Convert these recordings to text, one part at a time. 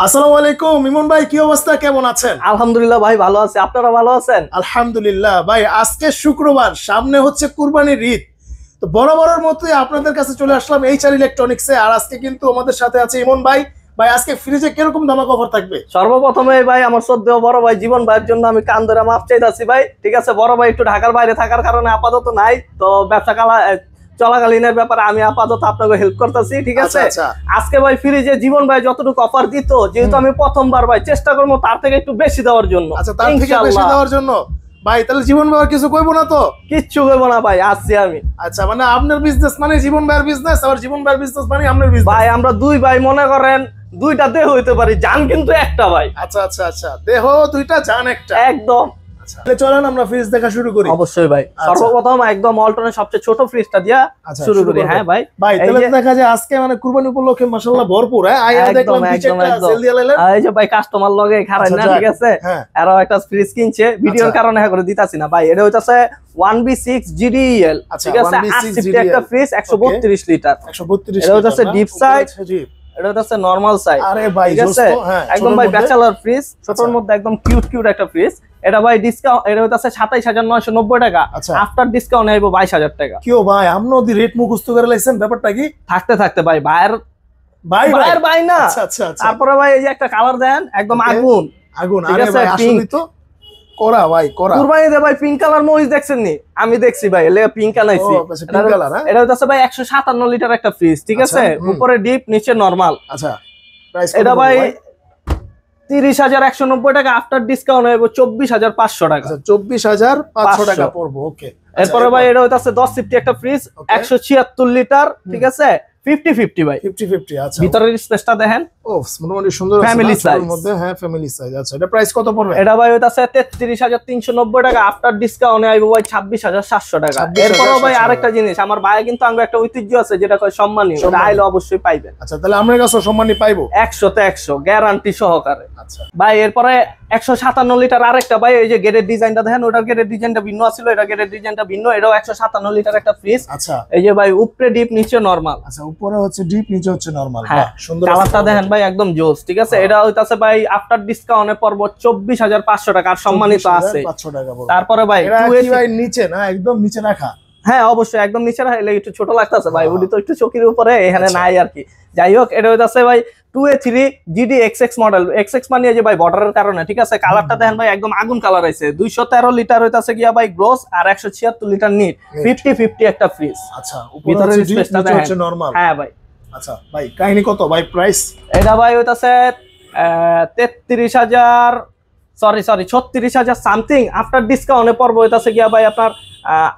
আসসালামু আলাইকুম ইমন ভাই, কি অবস্থা, কেমন আছেন? আলহামদুলিল্লাহ ভাই, ভালো আছি। আপনারা ভালো আছেন? আলহামদুলিল্লাহ ভাই, আজকে শুক্রবার, সামনে হচ্ছে কুরবানির ঈদ। তো বরাবরের মতোই আপনাদের কাছে চলে আসলাম এইচআর ইলেকট্রনিক্সে। আর আজকে কিন্তু আমাদের সাথে আছে ইমন ভাই। ভাই আজকে ফ্রিজে কিরকম ধামাকা অফার থাকবে? সর্বপ্রথমে ভাই আমার শ্রদ্ধেয় বড় ভাই জীবন ভাইয়ের জন্য আমি কান ধরে মাপ চাইতাছি ভাই। ঠিক আছে, বড় ভাই একটু ঢাকার বাইরে থাকার কারণে আপাতত নাই, তো ব্যবসা চলাকালীনের ব্যাপারে আমি আপাতত আপনাকে হেল্প করতেছি। ঠিক আছে, আজকে ভাই ফ্রিজে জীবন ভাই যতটুকু অফার দিত, যেহেতু আমি প্রথমবার ভাই চেষ্টা করবো তার থেকে একটু বেশি দেওয়ার জন্য। আচ্ছা, তার থেকে বেশি দেওয়ার জন্য ভাই, তাহলে জীবন ভাইয়ের কিছু কইবো না তো? কিচ্ছু কইবো না ভাই, আসছি আমি। আচ্ছা, মানে আপনার বিজনেস মানে জীবন ভাইয়ের বিজনেস, আর জীবন ভাইয়ের বিজনেস মানে আপনার বিজনেস। ভাই আমরা দুই ভাই, মনে করেন দুইটা দেহ হইতে পারি, জান কিন্তু একটা ভাই। আচ্ছা আচ্ছা আচ্ছা, দেহ দুইটা, জান একটা, একদম। চলেন আমরা ফ্রিজ দেখা শুরু করি। অবশ্যই ভাই, সর্বপ্রথম একদম অল্টনের সবচেয়ে ছোট ফ্রিজটা দিয়া শুরু করি। হ্যাঁ ভাই, ভাই তাহলে দেখা যায় আজকে মানে কুরবানি উপলক্ষে মাশাআল্লাহ ভরপুর। হ্যাঁ, আইয়া দেখলাম পিছেটা সেল দিয়ে লাইলেন। এই যে ভাই কাস্টমার লগে খারাপ না, ঠিক আছে, আরো একটা ফ্রিজ কিনছে, ভিডিওর কারণে হ্যাঁ করে দিতাছি না ভাই। এটা হইতাছে 1B6 GDEL, ঠিক আছে, 80 একটা ফ্রিজ, 132 লিটার। 132, এটা হইতাছে ডিপ সাইজ, এটা হচ্ছে নরমাল সাইজ। আরে ভাই ঠিক আছে, একদম ভাই ব্যাচেলর ফ্রিজ, ছোটর মধ্যে একদম কিউট একটা ফ্রিজ। এটা ভাই ডিসকাউন্ট, এটা হচ্ছে 27990 টাকা, আফটার ডিসকাউন্ট আইবো 22000 টাকা। কিও ভাই, আমনো দি রেট মুখস্থ করে লাইছেন, ব্যাপারটা কি? থাকতে ভাই ভাই না। আচ্ছা আচ্ছা, তারপরে ভাই এই যে একটা কালার দেন, একদম আগুন। আরে ভাই আসলে তো করা ভাই, করা কুরবানিতে ভাই পিঙ্ক কালার মরিচ দেখছেন নি? আমি দেখছি ভাই, এলে পিঙ্ক আনাইছি। এটা হচ্ছে ভাই 157 লিটার একটা ফ্রিজ, ঠিক আছে, উপরে ডিপ নিচে নরমাল। আচ্ছা, প্রাইস এটা ভাই 30190 টাকা, আফটার ডিসকাউন্ট হইব 24500 টাকা। 24500 টাকা পড়বো। ওকে, এরপরে ভাই এটা হইতাছে 1050 একটা ফ্রিজ, 176 লিটার, ঠিক আছে, 50-50 ভাই, 50-50। আচ্ছা, ভিতরের স্পেসটা দেখেন, ও মোটামুটি সুন্দর আছে, ফ্যামিলি সাইজ মধ্যে। হ্যাঁ, ফ্যামিলি সাইজ। আচ্ছা, এটা প্রাইস কত পড়বে? এটা ভাই হইতাছে 33390 টাকা, আফটার ডিসকাউন্টে আইবো ভাই 26700 টাকা। এরপরও ভাই আরেকটা জিনিস, আমার ভাই কিন্তু আঙ্গ একটা ঐতিহ্য আছে যেটা কয় সম্মানী, ওটা আইলে অবশ্যই পাইবেন। আচ্ছা, তাহলে আমরা কাছে সম্মানী পাইবো 100-তে 100 গ্যারান্টি সহকারে। আচ্ছা ভাই, এরপরে 157 লিটার আরেকটা ভাই, এই যে গেটের ডিজাইনটা দেখেন, ওটার গেটের ডিজাইনটা ভিন্ন ছিল, এটা গেটের ডিজাইনটা ভিন্ন। এটাও 157 লিটার একটা ফ্রিজ। আচ্ছা, এই যে ভাই উপরে ডিপ নিচে নরমাল। আচ্ছা, উপরে হচ্ছে ডিপ নিচে হচ্ছে নরমাল। হ্যাঁ, সুন্দর কালারটা দেখেন ভাই, একদম জোস। ঠিক আছে, এটা হইতাছে ভাই আফটার ডিসকাউন্টে পড়বো 24500 টাকা, আর সম্মানিত আছে 500 টাকা। তারপরে ভাই এটা কি ভাই নিচে না, একদম নিচে রাখা? হ্যাঁ অবশ্যই, একদম নিচে রাখলে একটু ছোট লাগতেছে ভাই, ওডি তো একটু চকির উপরে, এখানে নাই আর কি। যাই হোক, এটা হইতাছে ভাই 2A3 GD XX model. XX মানে যে ভাই বর্ডারের কারণে, ঠিক আছে, কালারটা দেখেন ভাই, একদম আগুন কালার আছে। 213 লিটার হইতাছে গিয়া ভাই গ্রোস, আর 176 লিটার নিট, 50-50 একটা ফ্রিজ। আচ্ছা, ভিতরের স্পেসটা হচ্ছে নরমাল। হ্যাঁ ভাই। আচ্ছা ভাই, কাহিনী কত ভাই প্রাইস? এটা ভাই হইতাছে 36,000 সামথিং, আফটার ডিসকাউন্টে পড়বো হইতাছে গিয়া ভাই আপনার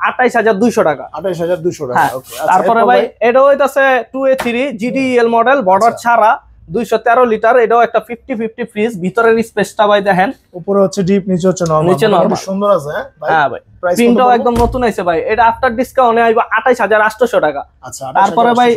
28200 টাকা। 28200 টাকা। ওকে, তারপরে ভাই এটা হইতাছে 2A3 GDEL মডেল, বর্ডার ছাড়া, 213 লিটার। এটাও একটা 50-50 ফ্রিজ। ভিতরের স্পেসটা ভাই দেখেন, উপরে হচ্ছে ডিপ, নিচে হচ্ছে নরমাল, সুন্দর আছে। হ্যাঁ ভাই, প্রিন্টটাও একদম নতুন আছে ভাই। এটা আফটার ডিসকাউন্টে আইবো 28800 টাকা। আচ্ছা, তারপরে ভাই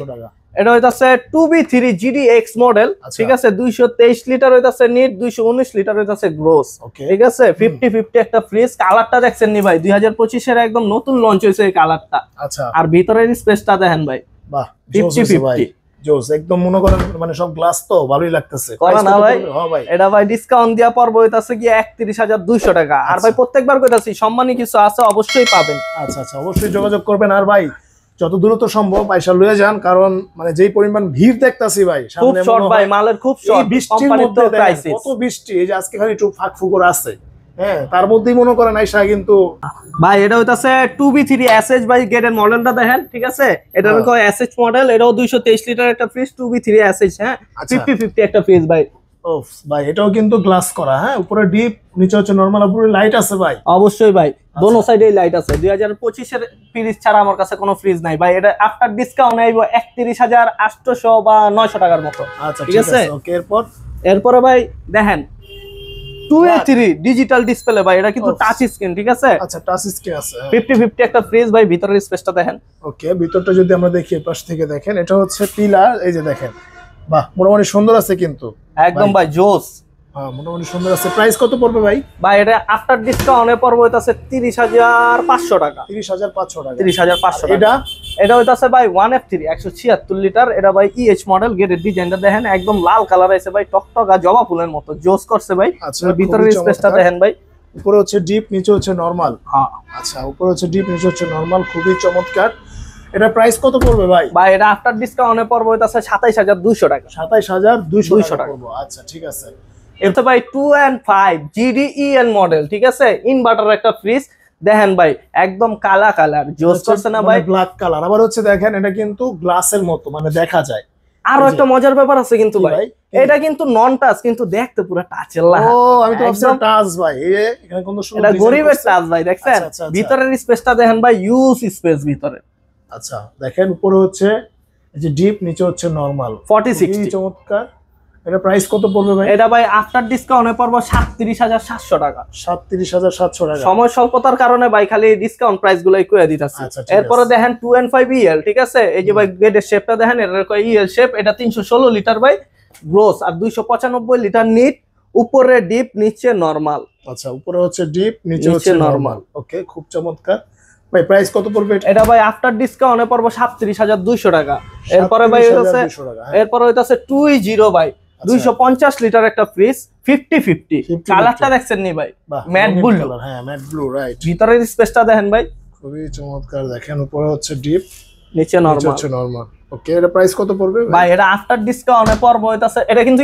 এটা হইতাছে 2B3 GDX মডেল, ঠিক আছে, 223 লিটার হইতাছে নিট, 219 লিটার হইতাছে গ্রোস, ঠিক আছে, 50-50 একটা ফ্রিজ। কালারটা দেখছেন নি ভাই, 2025 এর একদম নতুন লঞ্চ হয়েছে এই কালারটা। আচ্ছা, আর ভিতরের স্পেসটা দেখেন ভাই, বাহ, 50-50 জোস, একদম মনে করেন মানে সব গ্লাস তো ভালোই লাগতেছে। করা না ভাই? হ্যাঁ ভাই, এটা ভাই ডিসকাউন্ট দিয়া পড়বো হইতাছে কি 31200 টাকা। আর ভাই প্রত্যেকবার কইতাছি সম্মানী কিছু আছে, অবশ্যই পাবেন। আচ্ছা আচ্ছা, অবশ্যই যোগাযোগ করবেন। আর ভাই যত দ্রুত সম্ভব পয়সা লয়ে যান, কারণ মানে যেই পরিমাণ ভিড় দেখতাছি ভাই, খুব শর্ট ভাই, মালের খুব শর্ট। কোম্পানির তো ক্রাইসিস, কত বৃষ্টি, এই যে আজকে খালি একটু ফাঁক ফুকর আছে, হ্যাঁ, তার মধ্যেই মনে করেন আইসা কিন্তু ভাই। এটা হইতাছে 2B3 SH ভাই, গেটের মডেলটা দেখেন, ঠিক আছে, এটা হলো SH মডেল। এটাও 223 লিটার একটা ফ্রিজ, 2B3 SH। হ্যাঁ, 50-50 একটা ফ্রিজ ভাই। ওফ ভাই, এটাও কিন্তু গ্লাস করা। হ্যাঁ, উপরে ডিপ, নিচে হচ্ছে নরমাল, উপরে লাইট আছে ভাই। অবশ্যই ভাই, দোনো সাইডেই লাইট আছে। 2025 এর ফ্রিজ ছাড়া আমার কাছে কোনো ফ্রিজ নাই ভাই। এটা আফটার ডিসকাউন্ট আইবো 31800 বা 900 টাকার মতো। আচ্ছা, ঠিক আছে। ওকে, এরপরে ভাই দেখেন 2A3 ডিজিটাল ডিসপ্লে ভাই, এটা কিন্তু টাচ স্ক্রিন, ঠিক আছে। আচ্ছা, টাচ স্ক্রিন আছে, 50-50 একটা ফ্রিজ ভাই। ভিতরের স্পেসটা দেখেন। ওকে, ভিতরটা যদি আমরা দেখি পাশ থেকে দেখেন, এটা হচ্ছে পিলার, এই যে দেখেন, বাহ, মোটামুটি সুন্দর আছে কিন্তু একদম ভাই জোস। হ্যাঁ মোটামুটি সুন্দর আছে। প্রাইস কত পড়বে ভাই? ভাই এটা আফটার ডিসকাউন্টে পড়বে হইতাছে 30,500 টাকা। 30,500 টাকা। 30,500 টাকা। এটা এটা হইতাছে ভাই 1F3 176 লিটার। এটা ভাই ইএইচ মডেল। গেটের ডিজাইনটা দেখেন একদম লাল কালার আছে ভাই, টকটকা জবা ফুলের মতো জোস করছে ভাই। আচ্ছা, ভিতরের খুবই স্পেসটা চমৎকার। দেখেন ভাই। উপরে হচ্ছে ডিপ, নিচে হচ্ছে নরমাল। হ্যাঁ আচ্ছা, উপরে হচ্ছে ডিপ, নিচে হচ্ছে নরমাল, খুবই চমৎকার। এটা প্রাইস কত পড়বে ভাই? ভাই এটা আফটার ডিসকাউন্টে পড়বে হইতাছে 27,200 টাকা। 27,200 টাকা পড়বে। আচ্ছা ঠিক আছে। এরপর ভাই 2 and 5 GDEN মডেল, ঠিক আছে, ইনভার্টার একটা ফ্রিজ দেখেন ভাই, একদম কালা কালার জোস করছে না ভাই? ব্ল্যাক কালার, আবার হচ্ছে দেখেন এটা কিন্তু গ্লাসের মতো মানে দেখা যায়। আরো একটা মজার ব্যাপার আছে কিন্তু কি ভাই, ভাই? এটা কিন্তু নন টাচ, কিন্তু দেখতে পুরো টাচের লাগা। ও আমি তো ভাবছি টাচ ভাই। এখানে কোন সুন্দর এটা design গরিবের করছে। টাচ ভাই, দেখছেন? আচ্ছা, আচ্ছা, আচ্ছা। ভিতরের স্পেসটা দেখেন ভাই, ইউজ স্পেস ভিতরে। আচ্ছা দেখেন উপরে হচ্ছে এই যে ডিপ, নিচে হচ্ছে নরমাল। 4060 চমৎকার। এটা প্রাইস কত পড়বে ভাই? এটা ভাই আফটার ডিসকাউন্টে পড়বে 37,700 টাকা। 37,700 টাকা। সময় স্বল্পতার কারণে ভাই খালি ডিসকাউন্ট প্রাইস গুলাই কইয়া দিতাছি। আচ্ছা, ঠিক এরপরে আছে। দেখেন 2 and 5 EL, ঠিক আছে, এই যে ভাই গেটের শেপটা দেখেন, এটার কয় EL শেপ। এটা 316 লিটার ভাই গ্রোস, আর 295 লিটার নিট। উপরে ডিপ, নিচে নরমাল। আচ্ছা, উপরে হচ্ছে ডিপ, নিচে নিচে হচ্ছে normal। নরমাল। ওকে, খুব চমৎকার। ভাই প্রাইস কত পড়বে এটা? এটা ভাই আফটার ডিসকাউন্টে পড়বে 37,200 টাকা। এরপরে ভাই হচ্ছে 37,200 টাকা, হ্যাঁ। এরপরে হইতাছে 2.0 ভাই 250 লিটার একটা ফ্রিজ 50-50। কালারটা দেখছেন নি ভাই? বাহ, ম্যাট রঙিন ব্লু। কালার, হ্যাঁ ম্যাট ব্লু, রাইট। ভিতরের স্পেসটা দেখেন ভাই, খুবই চমৎকার। দেখেন উপরে হচ্ছে ডিপ, নিচে নিচে নরমাল। হচ্ছে নরমাল। ওকে, এটা প্রাইস কত পড়বে ভাই এটা আফটার ডিসকাউন্টে পড়বে হইতাছে, এটা কিন্তু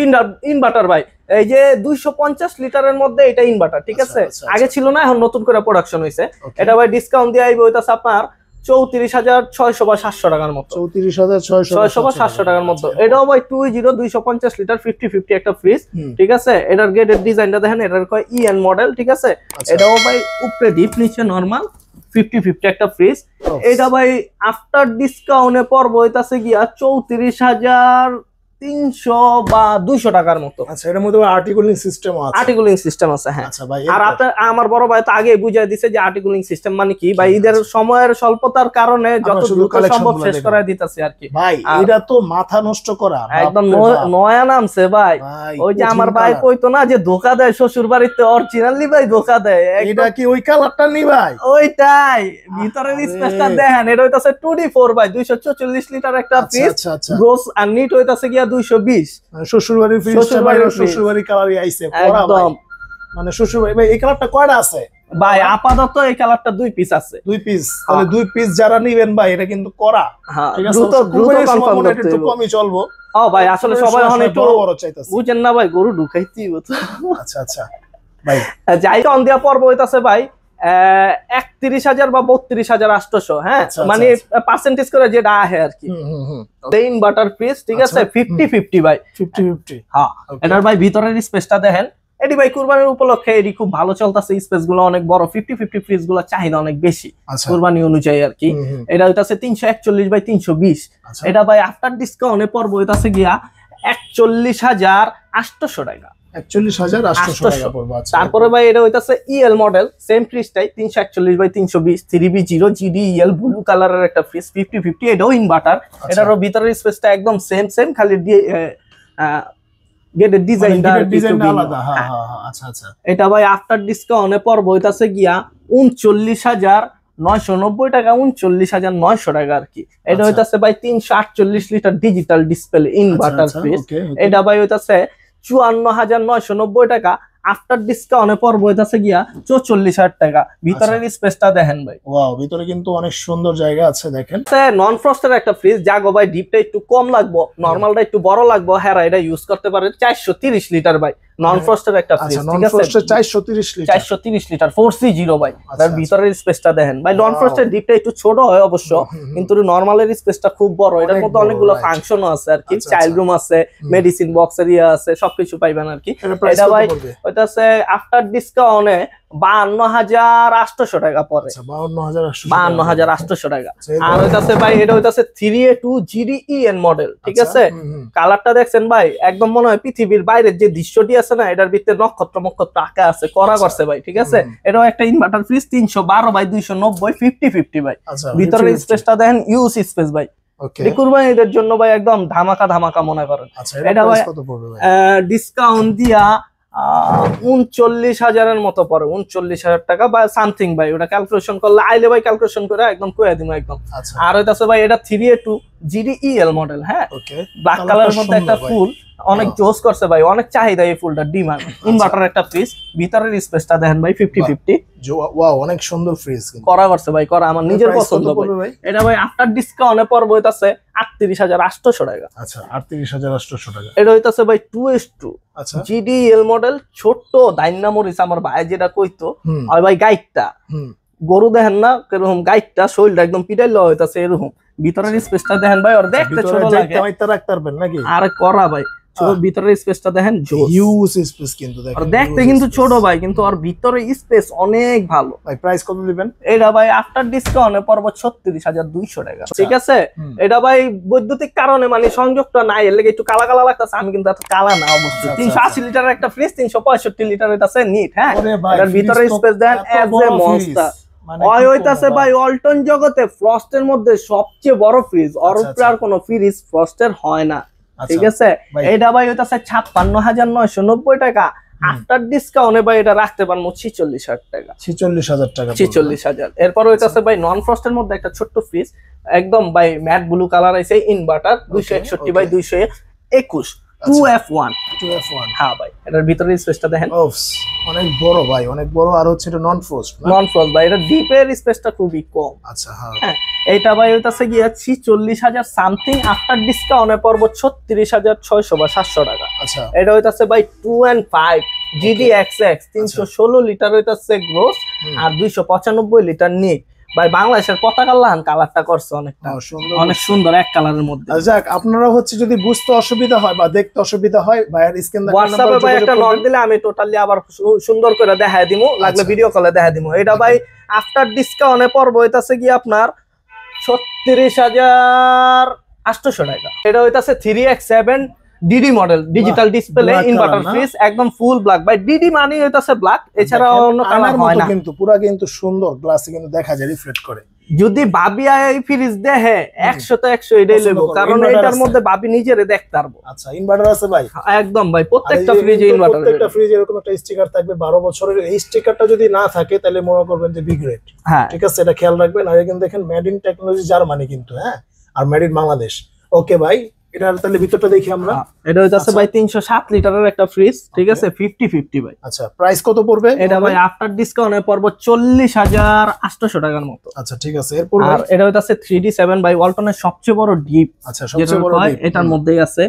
ইনভার্টার ভাই, এই যে 250 লিটারের মধ্যে এটা ইনভার্টার, ঠিক আচ্ছা, আছে? আচ্ছা, আগে ছিল না, এখন নতুন করে প্রোডাকশন হইছে। Okay. এটা ভাই ডিসকাউন্ট দিয়ে আইবে হইতাছে আপনার 34,600 বা 700 টাকার মতো। 34,600 বা 700 টাকার মধ্যে। এটাও ভাই 250 লিটার 50-50 একটা ফ্রিজ, হুম। ঠিক আছে? এটার গেটের ডিজাইনটা দেখেন, এটার কয় EN মডেল, ঠিক আছে? আচ্ছা। এটাও ভাই উপরে ডিপ, নিচে নরমাল, 50-50 একটা ফ্রিজ। এটা ভাই আফটার ডিসকাউন্টে পড়বে হইতাছে গিয়া 34,300 বা 200 টাকার মতো। আচ্ছা, এটার মধ্যে আর্টিকুলিং সিস্টেম আছে। আর্টিকুলিং সিস্টেম আছে, হ্যাঁ। আচ্ছা ভাই, আর আপনার আমার বড় ভাই তো আগে বুঝাই দিছে যে আর্টিকুলিং সিস্টেম মানে কি ভাই, ঈদের সময়ের স্বল্পতার কারণে যত শুধু দ্রুত collection সম্ভব গুলো শেষ দেখবো। করাই দিতেছি আর কি। ভাই আর- এটা তো মাথা নষ্ট করা, একদম বাপরে বাপ। নয়া নামছে ভাই। ভাই, ওই যে কঠিন আমার ভাই colour। কইতো না যে ধোকা দেয় শ্বশুর বাড়িতে, অরিজিনালি ভাই ধোকা দেয় একদম এটা কি ওই কালারটা নি ভাই? ওইটাই। ভিতরের আরে। স্পেসটা দেখেন, এটা হইতাছে 2D4 ভাই 244 লিটার একটা আচ্ছা, ফ্রিজ আচ্ছা, আচ্ছা। গ্রোস, আর নিট হইতাছে গিয়া 220। মানে শ্বশুরবাড়ির ফ্রিজটা শ্বশুরবাড়ির বাইরে, fridge। শ্বশুরবাড়ির কালারই আইছে পড়া ভাই। একদম মানে শ্বশুরবাড়ি ভাই, এই কালারটা কয়টা আছে? ভাই আপাতত এই কালারটা 2 পিস আছে। 2 পিস। তাহলে 2 পিস যারা নিবেন ভাই, এটা কিন্তু করা। হ্যাঁ, ঠিক আছে, দ্রুত কুরবানির সময় কনফার্ম মনে হয় করতে একটু হইব। কমই চলবো। ও ভাই আসলে সবাই এখন একটু বড় বড় চাইতাছে। বুঝেন না ভাই, গরু ঢুকাইতেই হতো। আচ্ছা আচ্ছা ভাই, যাই অন দিয়া পর্ব হইতাছে ভাই 31,000 বা 32,800, হ্যাঁ, আচ্ছা, মানে আচ্ছা। পার্সেন্টেজ করে যেটা আহে আর কি। ইনভার্টার ফ্রিজ, ঠিক আছে, আচ্ছা, 50-50 ভাই। 50-50। হ্যাঁ, Okay. এটার ভাই ভিতরের স্পেসটা দেখেন, এটি ভাই কুরবানির উপলক্ষে এটি খুব ভালো চলতেছে, স্পেস গুলো অনেক বড়, 50-50 ফ্রিজ গুলো চাহিদা অনেক বেশি আচ্ছা। কুরবানি অনুযায়ী আর কি। এটা হইতাছে 341/320। আচ্ছা। এটা ভাই আফটার ডিসকাউন্টে পড়বো হইতাছে গিয়া 41,800 টাকা। 41,800 টাকা পড়বে। আচ্ছা। তারপরে ভাই এটা হইতাছে EL মডেল, সেম ফ্রিজটাই 341/320 3B0 GDEL ব্লু কালারের একটা ফ্রিজ 50-50, এটাও ইনভার্টার। এটারও ভিতরের স্পেসটা একদম সেম খালি দিয়ে গেটের ডিজাইনটা ডিজাইনটা আলাদা। হ্যাঁ হ্যাঁ হ্যাঁ, আচ্ছা আচ্ছা। এটা ভাই আফটার ডিসকাউন্টে পড়বো হইতাছে গিয়া 39,990 টাকা, 39,900 টাকা আর কি। এটা আচ্ছা। হইতাছে ভাই 348 লিটার ডিজিটাল ডিসপ্লে ইনভার্টার আচ্ছা, ফ্রিজ। okay, okay. এটা ভাই হইতাছে 54,990 টাকা। আফটার ডিসকাউন্টে পড়বো হইতাছে গিয়া 44,000 টাকা। ভিতরের স্পেসটা দেখেন ভাই, ওয়াও, ভিতরে কিন্তু অনেক সুন্দর জায়গা আছে দেখেন। নন ফ্রস্টের একটা ফ্রিজ, জাগো ভাই ডিপটা একটু কম লাগবো, নরমালটা একটু বড় লাগবো, হ্যাঁ এটা ইউজ করতে পারে। 430 লিটার ভাই, নন ফ্রস্টের একটা ফ্রিজ, আচ্ছা, নন ঠিক আছে, ফ্রস্টের 430 লিটার। 430 লিটার 4C0 ভাই। আচ্ছা, তার ভিতরের স্পেসটা দেখেন ভাই, নন Wow. ফ্রস্টের ডিপটা একটু ছোট হয় অবশ্য, কিন্তু নরমালের স্পেসটা খুব বড়। এটার অনেক মধ্যে বড়, অনেকগুলো right. ফাংশনও আছে আর কি, আচ্ছা, চাইল্ড আচ্ছা। রুম আছে, মেডিসিন বক্স এরিয়া আছে, সবকিছু পাইবেন আর কি। এটা প্রাইস এটা কত ভাই পড়বে? ওইটাছে আফটার ডিসকাউন্টে 52,800 টাকা পড়ে। আচ্ছা, 52,800 টাকা। 52,800 টাকা। আচ্ছা, এরপর? আর ওইটাছে ভাই, এটা হইতাছে 3A2 GDEN মডেল, ঠিক আচ্ছা, আছে? হুম, হুম। কালারটা দেখছেন ভাই, একদম মনে হয় পৃথিবীর বাইরের যে দৃশ্যটি আছে না, এটার ভিতরে নক্ষত্র আঁকা আছে, করা আচ্ছা। করছে ভাই, ঠিক আছে? হুম। এটাও একটা ইনভার্টার ফ্রিজ 312/290 50-50 ভাই। আচ্ছা, ভিতরের 50-50 স্পেসটা দেখেন, ইউজ স্পেস ভাই। ওকে। কুরবানিদের জন্য ভাই একদম ধামাকা মনে করেন। আচ্ছা, এটা এটা ভাই প্রাইস কত পড়বে ভাই? ডিসকাউন্ট দিয়া 39,000-এর মতো পড়ে, 39,000 টাকা বা সামথিং ভাই। ওটা ক্যালকুলেশন করলে আইলে ভাই ক্যালকুলেশন করে একদম কইয়া দিমু একদম। আচ্ছা আর হইতাছে ভাই এটা 3A2 GDEL মডেল, হ্যাঁ ওকে, ব্ল্যাক কালারের মধ্যে একটা ফুল, অনেক জোস করছে ভাই, অনেক চাহিদা এই ফুলটার, ডিমান্ড। ইনভার্টার একটা ফ্রিজ, ভিতরের স্পেসটা দেখেন ভাই 50-50 ওয়াও, অনেক সুন্দর ফ্রিজ করা করছে ভাই, করা আমার নিজের পছন্দ ভাই। এটা ভাই আফটার ডিসকাউন্টে পড়বে হইতাছে 38,800 টাকা। আচ্ছা 38,800 টাকা। এটা হইতাছে ভাই 2S2 আচ্ছা GDEL মডেল, ছোট্ট ডাইনামোরিস আমার ভাই যেটা কইতো, হুম আর ভাই গাইডটা হুম গরু দেখেন না এরকম, গাইডটা শরীরটা একদম পিটাইল হইতাছে এরকম, ভিতরের স্পেসটা দেখেন ভাই, আর দেখতে ছোট লাগে, রাখতে পারবেন নাকি? আর করা ভাই ছোট, ভিতরের স্পেসটা দেখেন হিউজ স্পেস কিন্তু দেখেন, আর দেখতে কিন্তু ছোট ভাই, কিন্তু আর ভিতরে স্পেস অনেক ভালো ভাই। প্রাইস কত দিবেন? এটা ভাই আফটার ডিসকাউন্টে পড়ব 36,200 টাকা, ঠিক আছে। এটা ভাই বৈদ্যুতিক কারণে মানে সংযোগটা নাই, এর লাগি একটু কালা কালা লাগতাছে, আমি কিন্তু এত কালা না অবশ্যই। 380 লিটারের একটা ফ্রিজ, 365 লিটার হইতাছে নিট, হ্যাঁ এটার ভিতরে স্পেস দেন এজ এ মনস্টার। ওই হইতাছে ভাই ওয়ালটন জগতে ফ্রস্টের মধ্যে সবচেয়ে বড় ফ্রিজ, ওর উপরে আর কোনো ফ্রিজ ফ্রস্টের হয় না, ঠিক আছে। এটা ভাই হইতাছে 56,990 টাকা, আফটার ডিসকাউন্টে ভাই এটা রাখতে পারবো 46,000 টাকা। 46,000 টাকা, 46,000। এরপর হইতাছে ভাই নন ফ্রস্টের মধ্যে একটা ছোট্ট ফ্রিজ, একদম ভাই ম্যাট ব্লু কালার আছে, ইনভার্টার 261/221 2F1। হ্যাঁ ভাই এটার ভিতরে স্পেসটা দেখেন অনেক বড় ভাই, অনেক বড়। আর হচ্ছে এটা নন ফ্রস্ট, নন ফ্রস্ট ভাই, এটা ডিপের স্পেসটা খুবই কম। আচ্ছা হ্যাঁ এইটা ভাই হইতাছে গিয়া 46,000 সামথিং, আফটার ডিসকাউন্টে পড়বো 36,600 বা 700 টাকা। আচ্ছা এটা হইতাছে ভাই 2.5 GDXX 316 লিটার হইতাছে গ্রোস, আর 295 লিটার নিট। ভাই বাংলাদেশের পতাকা লাহান কালারটা করছে অনেকটা অনেক সুন্দর, এক কালারের মধ্যে। যাক, আপনারা হচ্ছে যদি বুঝতে অসুবিধা হয় বা দেখতে অসুবিধা হয়, ভাইয়ের স্ক্রিন হোয়াটসঅ্যাপে ভাই একটা নক দিলে আমি টোটালি আবার সুন্দর করে দেখায় দিমু, লাগলে ভিডিও কলে দেখায় দিমু। এটা ভাই আফটার ডিসকাউন্টে পড়বো হইতাছে কি আপনার 36,800 টাকা। এটা হইতাছে 3X7 DD model, digital display, inverter fridge, একদম ফুল ব্ল্যাক ভাই। DD মানে হইতাছে ব্ল্যাক, এছাড়া অন্য কালার হয় না, কিন্তু পুরো কিন্তু সুন্দর গ্লাসে কিন্তু দেখা যায়, রিফ্লেক্ট করে। যদি ভাবি এই ফ্রিজ দেখে 100 তে 100 এটাই লইব, কারণ এটার মধ্যে ভাবি নিজেরে দেখতে পারবো। আচ্ছা ইনভার্টার আছে ভাই? একদম ভাই, প্রত্যেকটা ফ্রিজে ইনভার্টার, প্রত্যেকটা ফ্রিজে এরকম একটা স্টিকার থাকবে 12 বছরের। এই স্টিকারটা যদি না থাকে তাহলে মনে করবেন যে বি গ্রেড, হ্যাঁ ঠিক আছে, এটা খেয়াল রাখবেন। আর এখানে দেখেন মেড ইন টেকনোলজি জার্মানি কিন্তু, হ্যাঁ, আর মেড ইন বাংলাদেশ। ওকে ভাই, এটার তাহলে ভিতরটা দেখি আমরা। এটা হইতাছে ভাই 307 লিটারের একটা ফ্রিজ, ঠিক আছে, 50-50 ভাই। আচ্ছা প্রাইস কত পড়বে? এটা ভাই আফটার ডিসকাউন্টে পড়বো 40,800 টাকার মতো। আচ্ছা ঠিক আছে। এরপর আর এটা হইতাছে 3D7 ভাই, ওয়ালটনের সবচেয়ে বড় ডিপ। আচ্ছা সবচেয়ে বড় ডিপ, এটার মধ্যেই আছে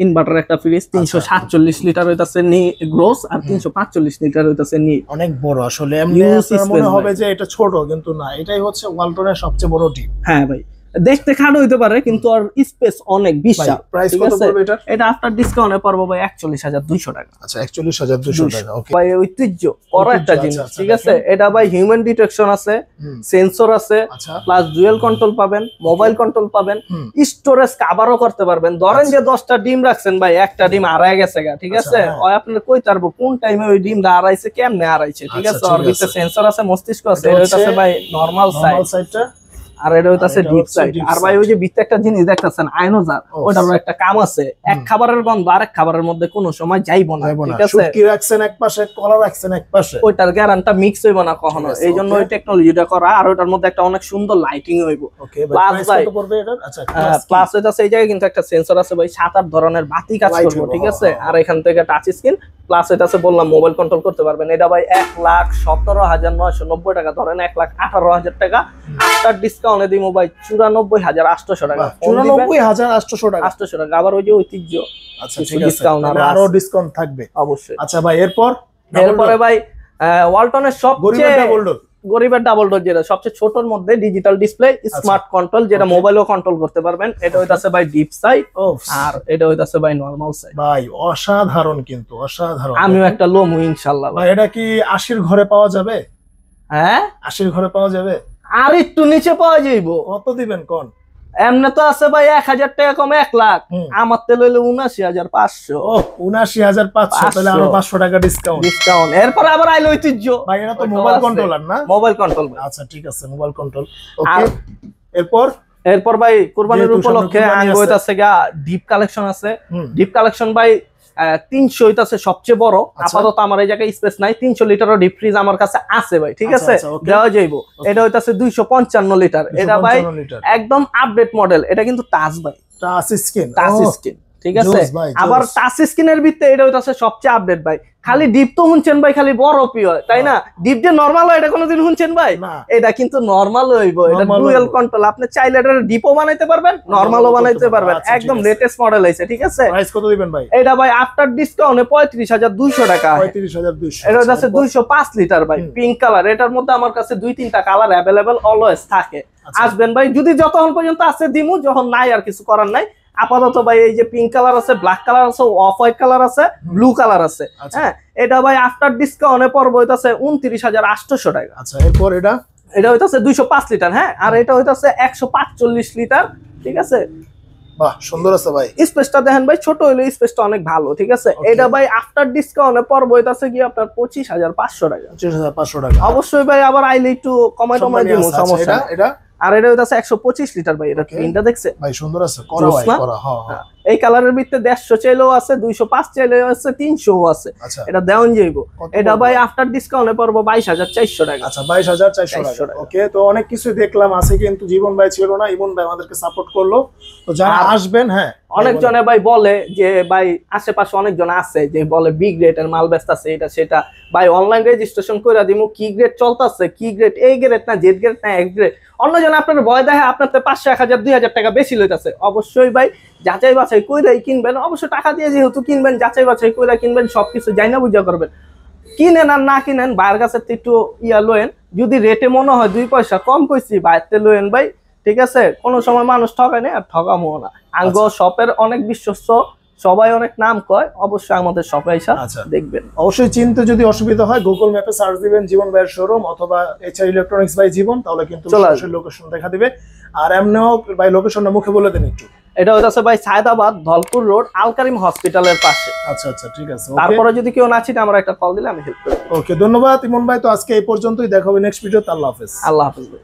ইনভার্টার একটা ফ্রিজ, 347 লিটার হইতাছে নি গ্রোস, আর 345 লিটার হইতাছে নি। অনেক বড় আসলে, এমনি আপনার মনে হবে যে এটা ছোট, কিন্তু না, এটাই হচ্ছে ওয়ালটনের সবচেয়ে বড় ডিপ। হ্যাঁ ভাই দেখতে খাটো হইতে পারে, কিন্তু আর স্পেস অনেক বিশাল। প্রাইস কত পড়বে এটা? এটা আফটার ডিসকাউন্টে পড়বো ভাই 41,200 টাকা। আচ্ছা 41,200 টাকা। ওকে ভাই ঐতিহ্য করা একটা জিনিস, ঠিক আছে। এটা ভাই হিউম্যান ডিটেকশন আছে, সেন্সর আছে, প্লাস ডুয়াল কন্ট্রোল পাবেন, মোবাইল কন্ট্রোল পাবেন, স্টোরেজ কভারও করতে পারবেন। ধরেন যে 10টা ডিম রাখছেন ভাই, একটা ডিম হারায় গেছে গা, ঠিক আছে, ওই আপনার কই পারবো কোন টাইমে ওই ডিমটা হারাইছে, কেমনে হারাইছে, ঠিক আছে। আর ভিতরে সেন্সর আছে, মস্তিষ্ক আছে। এটা হচ্ছে ভাই নরমাল সাইডটা, আর এটা হইতাছে ডিপ সাইড। আর ভাই ওই যে ভিতরে একটা জিনিস দেখতেছেন আয়নোজার, ওটারও একটা কাম আছে। এক খাবারের গন্ধ আরেক খাবারের মধ্যে কোনো সময় যাইবো না, ঠিক আছে। শুটকি রাখছেন এক পাশে, কলা রাখছেন এক পাশে, ওইটার গ্যারান্টি মিক্স হইব না কখনো, এইজন্য ওই টেকনোলজিটা করা। আর ওটার মধ্যে একটা অনেক সুন্দর লাইটিং হইব। প্লাস ভাই প্লাস হইতাছে এই জায়গায় কিন্তু একটা সেন্সর আছে ভাই, 7-8 ধরনের বাতি কাজ করবে, ঠিক আছে। আর এখান থেকে টাচ স্ক্রিন, প্লাস হইতাছে বললাম মোবাইল কন্ট্রোল করতে পারবেন। এটা ভাই 1,17,990 টাকা, ধরেন 1,18,000 টাকা। আফটার ডিসকাউন্টে দিব ভাই 94,800 টাকা। 94,800 টাকা, 800 টাকা। আবার ওই যে ঐতিহ্য, আচ্ছা ঠিক আছে, আরো ডিসকাউন্ট থাকবে অবশ্যই। আচ্ছা ভাই এরপরে ভাই ওয়ালটনের সবচেয়ে গরিবের ডাবল ডোর, যেটা সবচেয়ে ছোটর মধ্যে ডিজিটাল ডিসপ্লে, স্মার্ট কন্ট্রোল, যেটা মোবাইলও কন্ট্রোল করতে পারবেন। এটা হইতাছে ভাই ডিপ সাইড, আর এটা হইতাছে ভাই নরমাল সাইড। ভাই অসাধারণ, কিন্তু অসাধারণ। আমিও একটা লোমু ইনশাআল্লাহ। ভাই এটা কি 80-র ঘরে পাওয়া যাবে? হ্যাঁ 80-র ঘরে পাওয়া যাবে, আর একটু নিচে পাওয়া যাইবো। কত দিবেন কোন? এমনি তো আছে ভাই 1,000 টাকা কমে 1 লাখ, আমার তেল হইলে 79,500। ও 79,500, তাহলে আরো 500 টাকা ডিসকাউন্ট। এরপর আবার আইলো ঐতিহ্য। ভাই এটা তো মোবাইল কন্ট্রোলার না? Mobile control. আচ্ছা ঠিক আছে, মোবাইল কন্ট্রোল। ওকে এরপর ভাই কুরবানির উপলক্ষে আঙ্গ হইতাছে গা ডিপ কালেকশন আছে। ডিপ কালেকশন ভাই 300 হইতাছে সবচেয়ে বড়। আচ্ছা। আপাতত আমার এই জায়গায় স্পেস নাই, 300 লিটারও ডিপ ফ্রিজ আমার কাছে আছে ভাই, ঠিক আচ্ছা, আছে, আচ্ছা, okay. দেওয়া যাইবো। এটা হইতাছে 255 লিটার, এটা ভাই 255 লিটার। একদম আপডেট মডেল, এটা কিন্তু টাচ ভাই, টাচ স্ক্রিন, টাচ স্ক্রিন, ঠিক আছে। জোস ভাই, জোস। আবার টাচ স্ক্রিনের ভিতরে এটা হইতাছে সবচেয়ে আপডেট ভাই। খালি ডিপ তো শুনছেন ভাই, খালি বড় পিও, তাই না? ডিপ যে নরমাল হয় এটা কোনোদিন শুনছেন ভাই? না। এটা কিন্তু নরমাল হইবো, এটা Normal ডুয়াল হইবো। কন্ট্রোল, আপনি চাইলে এটা ডিপও বানাইতে পারবেন, নরমালও বানাইতে পারবেন, আচ্ছা, একদম ঠিক আছে। লেটেস্ট মডেল হইছে, ঠিক আছে। প্রাইস কত দিবেন ভাই? এটা ভাই আফটার ডিসকাউন্টে 35,200 টাকা। 35,200। এটা হচ্ছে 205 লিটার ভাই, পিঙ্ক কালার। এটার মধ্যে আমার কাছে 2-3টা কালার অ্যাভেলেবেল অলওয়েজ থাকে। আচ্ছা। আসবেন ভাই, যদি যতক্ষণ পর্যন্ত আছে দিমু, যখন নাই আর কিছু করার নাই। আপাতত ভাই এই যে পিঙ্ক কালার আছে, ব্ল্যাক কালার আছে, অফ হোয়াইট কালার আছে, ব্লু কালার আছে। আচ্ছা। হ্যাঁ, এটা ভাই আফটার ডিসকাউন্টে পড়বে হইতাছে 29,800 টাকা। আচ্ছা, এরপর এটা এটা হইতাছে 205 লিটার। হ্যাঁ, আর এটা হইতাছে 145 লিটার, ঠিক আছে। বাহ, সুন্দর আছে ভাই। স্পেসটা দেখেন ভাই, ছোট হইলে স্পেসটা অনেক ভালো, ঠিক আছে। Okay. এটা ভাই আফটার ডিসকাউন্টে পড়বে হইতাছে কি আপনার 25,500 টাকা। 25,500 টাকা। অবশ্যই ভাই, আবার আইলে একটু কমায় টমায় দিব, আচ্ছা, সমস্যা এটা নাই। এটা আর এটা হইতাছে 125 লিটার ভাই, এটা Okay. প্রিন্টটা দেখছে ভাই সুন্দর আছে, করা জোস ভাই, না? করা। হ্যাঁ, হ্যাঁ। এই কালারের ভিতরে 150 চাইলেও আছে, 205 চাইলেও আছে, 300 আছে। আচ্ছা, এটা দেওয়ান যাইবো। কত এটা পড়বে? ভাই আফটার ডিসকাউন্টে পড়বো 22,400 টাকা। আচ্ছা, 22,400 400 টাকা। টাকা। ওকে, তো অনেক কিছু দেখলাম আছে, কিন্তু জীবন ভাই ছিল না, ইমন ভাই আমাদেরকে সাপোর্ট করলো। তো যারা আর আসবেন, হ্যাঁ, অনেকজনে ভাই বলে যে ভাই আশেপাশে অনেকজন আছে যে বলে বি গ্রেডের মাল বেচতাছে, এটা সেটা। ভাই অনলাইন রেজিস্ট্রেশন করে দিমু, কি গ্রেড চলতেছে, কি গ্রেড, এই গ্রেড না, জেড গ্রেড না, এক্স গ্রেড। অন্যজন আপনার ভয় দেখে আপনার 500, 1000, 2000 টাকা বেশি লইতাছে। অবশ্যই ভাই যাচাই বাছাই কইরাই কিনবেন, অবশ্যই টাকা দিয়ে যেহেতু কিনবেন, যাচাই বাছাই কইরা কিনবেন, সবকিছু জাইনা বুঝা করবেন। কিনেন আর না কিনেন, বাইরের কাছে একটু ইয়া লয়েন, যদি রেটে মনে হয় 2 পয়সা কম কইছি, বাইরে লয়েন ভাই, ঠিক আছে। কোনো সময় মানুষ ঠকায় না, আর ঠকামো না। আঙ্গ শপের অনেক বিশ্বস্ত, সবাই অনেক নাম কয়, অবশ্যই আমাদের শপে এসে আচ্ছা। দেখবেন। অবশ্যই চিনতে যদি অসুবিধা হয়, গুগল ম্যাপে সার্চ দিবেন জীবন ভাইয়ের শোরুম অথবা এইচআর ইলেকট্রনিক্স বাই জীবন, তাহলে কিন্তু চলে আসবে। সরাসরি লোকেশন দেখা দিবে। আর এমনিও ভাই লোকেশনটা মুখে বলে দেন একটু। এটা হইতাছে ভাই সায়দাবাদ ধলপুর রোড, আল কারিম হসপিটালের পাশে। আচ্ছা, আচ্ছা, ঠিক আছে। তারপরে যদি কেউ না চিনে, আমরা একটা কল দিলে আমি হেল্প করব। ওকে, ধন্যবাদ ইমন ভাই। তো আজকে এই পর্যন্তই, দেখা হবে নেক্সট ভিডিওতে। আল্লাহ হাফেজ। আল্লাহ হাফেজ ভাই।